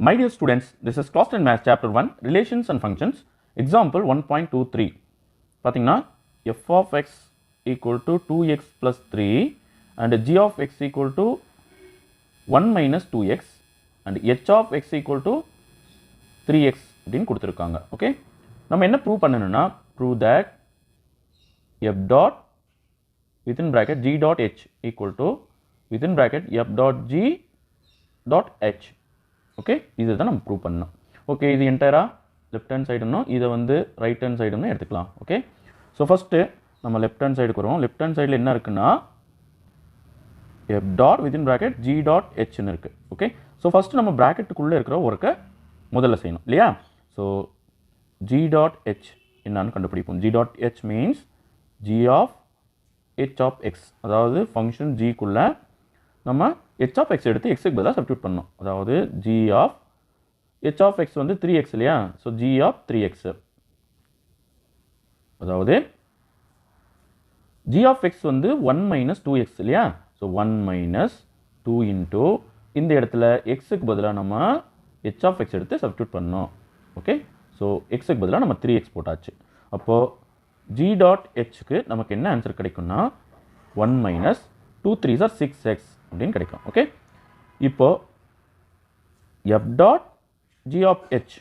My dear students, this is Class 10 Maths Chapter 1, Relations and Functions, Example 1.23. பார்த்தீங்கன்னா f of x equal to 2x plus 3 and g of x equal to 1 minus 2x and h of x equal to 3x அப்படின்னு கொடுத்துருக்காங்க. Okay, நம்ம என்ன prove பண்ணணும்னா prove that f dot within bracket g dot h equal to within bracket f dot g dot h. Okay, இதுதான் நம்ம prove பண்ணணும். Okay, இது என்டையராக left hand சைடுனும் இதை வந்து ரைட் ஹேண்ட் சைடுன்னு எடுத்துக்கலாம். ஓகே, ஸோ ஃபஸ்ட்டு நம்ம லெஃப்ட் ஹேண்ட் சைடுக்கு வருவோம். லெஃப்ட் ஹேண்ட் சைடில் என்ன இருக்குன்னா f dot within bracket g dot h ன்னு இருக்குது. ஓகே, ஸோ ஃபஸ்ட்டு நம்ம ப்ராக்கெட்டுக்குள்ளே இருக்கிற ஒர்க்கை முதல்ல செய்யணும் இல்லையா? ஸோ g dot h என்னன்னு கண்டுபிடிப்போம். g dot h means g of h of x, அதாவது ஃபங்க்ஷன் ஜிக்குள்ளே நம்ம h of x எடுத்து xக்கு பதிலாக சப்ஸ்டிட்யூட் பண்ணணும். அதாவது g of h of x வந்து 3x இல்லையா? ஸோ g of 3x, அதாவது g of x வந்து 1 minus 2x இல்லையா? ஸோ 1 minus 2 into இந்த இடத்துல xக்கு பதிலாக நம்ம h of x எடுத்து சப்ஸ்டிட்யூட் பண்ணணும். ஓகே, ஸோ xக்கு பதிலாக நம்ம 3x போட்டாச்சு. அப்போது g dot hக்கு நமக்கு என்ன ஆன்சர் கிடைக்கும்னா 1 minus 2 3s are 6x அப்படின்னு கிடைக்கும். ஓகே, இப்போ f dot g of h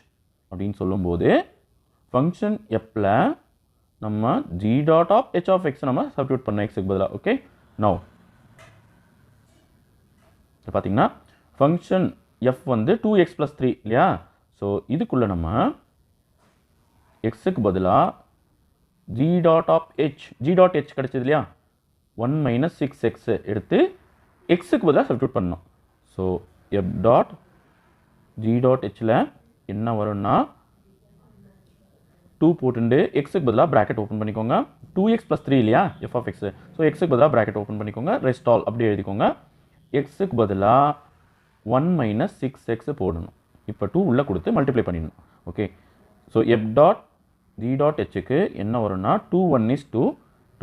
அப்படின்னு சொல்லும்போது ஃபங்க்ஷன் fல நம்ம g dot of h of x நம்ம சப்ஸ்டிட்யூட் பண்ண xக்கு பதிலாக. ஓகே, நவ் பார்த்தீங்கன்னா ஃபங்க்ஷன் f வந்து 2x plus 3 இல்லையா? ஸோ இதுக்குள்ளே நம்ம xக்கு பதிலாக g dot of h கிடைச்சது இல்லையா? 1 minus 6x எடுத்து xக்கு பதிலாக சப்ஸ்டிட்யூட் பண்ணணும். So f dot g dot hல என்ன வரும்னா 2 போட்டுண்டு xக்கு பதிலாக ப்ராக்கெட் ஓப்பன் பண்ணிக்கோங்க. 2x plus 3 இல்லையா f of x, ஸோ xக்கு பதிலாக ப்ராக்கெட் ஓப்பன் பண்ணிக்கோங்க. ரெஸ்ட் ஆல் அப்படி எழுதிக்கோங்க. xக்கு பதிலாக 1 minus 6x போடணும். இப்போ 2 உள்ளே கொடுத்து மல்டிப்ளை பண்ணிடணும். Okay, so f dot g dot hக்கு என்ன வரும்னா 2 1 is 2,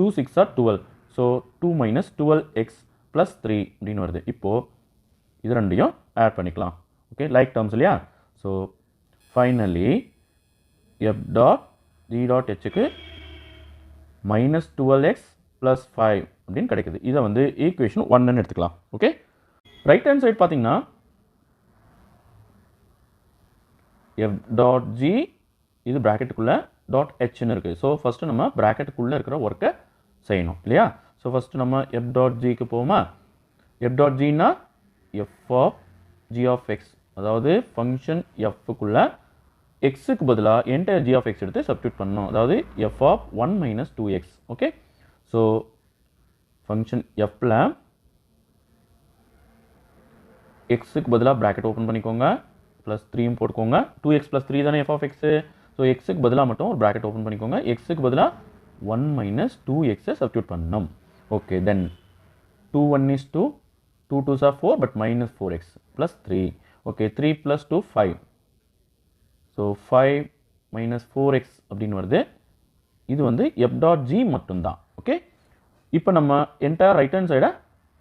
2 6 are 12, so 2 minus 12x plus 3 அப்படின்னு வருது. இப்போது இது ரெண்டையும் ஆட் பண்ணிக்கலாம். ஓகே, லைக் டேர்ம்ஸ் இல்லையா? So finally f dot g dot hக்கு minus 12x plus 5 அப்படின்னு கிடைக்குது. இதை வந்து ஈக்குவேஷன் 1ன்னு எடுத்துக்கலாம். ஓகே, ரைட் ஹேண்ட் சைடு பார்த்தீங்கன்னா f dot g இது ப்ராக்கெட்டுக்குள்ளே டாட் ஹெச்ன்னு இருக்குது. ஸோ ஃபஸ்ட்டு நம்ம ப்ராக்கெட்டுக்குள்ளே இருக்கிற ஒர்க்கை செய்யணும் இல்லையா? ஸோ ஃபஸ்ட்டு நம்ம f dot gக்கு போவோமா? f dot gனா f of g of x, அதாவது ஃபங்க்ஷன் fக்குள்ளே xக்கு பதிலாக என்டையர் g of x எடுத்து சப்ஸ்டிட்யூட் பண்ணணும். அதாவது f of 1 minus 2x. Okay, so function fல xக்கு பதிலாக ப்ராக்கெட் ஓப்பன் பண்ணிக்கோங்க, ப்ளஸ் 3 போட்டுக்கோங்க. 2x plus 3 தானே f of x, ஸோ xக்கு பதிலாக மட்டும் ஒரு ப்ராக்கெட் ஓப்பன் பண்ணிக்கோங்க. xக்கு பதிலாக 1 minus 2x சப்ஸ்டிட்யூட் பண்ணணும். Okay, then 2 1 is 2, 2 2s are 4 but minus 4x plus 3. Okay, 3 plus 2 5, so 5 minus 4x அப்படின்னு வருது. இது வந்து f dot g மட்டும்தான். ஓகே, இப்போ நம்ம என்டையர் ரைட் ஹேண்ட் சைடை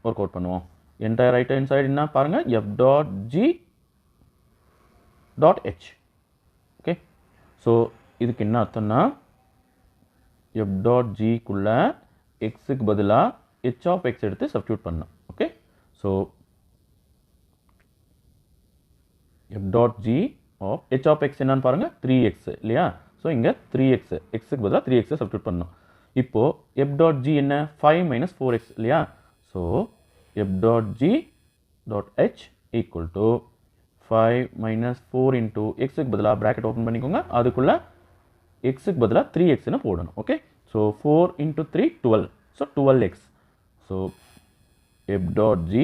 ஒர்க் அவுட் பண்ணுவோம். என்டையர் ரைட் ஹேண்ட் சைடு என்ன பாருங்கள், f dot g dot h. Okay, so இதுக்கு என்ன அர்த்தம்னா f dot gக்குள்ள xக்கு பதிலாக h of x எடுத்து சப்ஸ்டிட்யூட் பண்ணணும். Okay, so f dot g of h of x என்னன்னு பாருங்கள் 3x இல்லையா? ஸோ இங்கே 3x, xக்கு பதிலாக 3x சப்ஸ்டிட்யூட் பண்ணணும். இப்போது f dot g என்ன 5 minus 4x இல்லையா? So f dot g dot h equal to 5 minus 4 into xக்கு பதிலாக ப்ராக்கெட் ஓப்பன் பண்ணிக்கோங்க. அதுக்குள்ளே xக்கு பதிலாக 3xன்னு போடணும். Okay, so 4 into 3 12, so 12x. So f dot g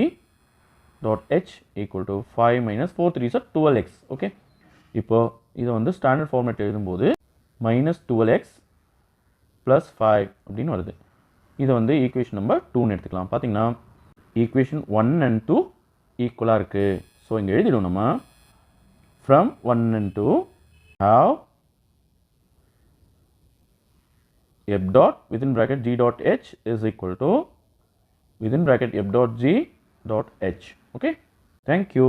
dot h equal to 5 minus 4 3s are 12x. Okay, இப்போ இதை வந்து standard format எழுதும்போது minus 12x plus 5 அப்படின்னு வருது. இதை வந்து ஈக்குவேஷன் நம்பர் 2ன்னு எடுத்துக்கலாம். பார்த்தீங்கன்னா ஈக்குவேஷன் 1 and 2 ஈக்குவலாக இருக்குது. ஸோ இங்கே எழுதிடும் நம்ம from 1 and 2 have f dot within bracket g dot h is equal to within bracket f dot g dot h. Okay, thank you.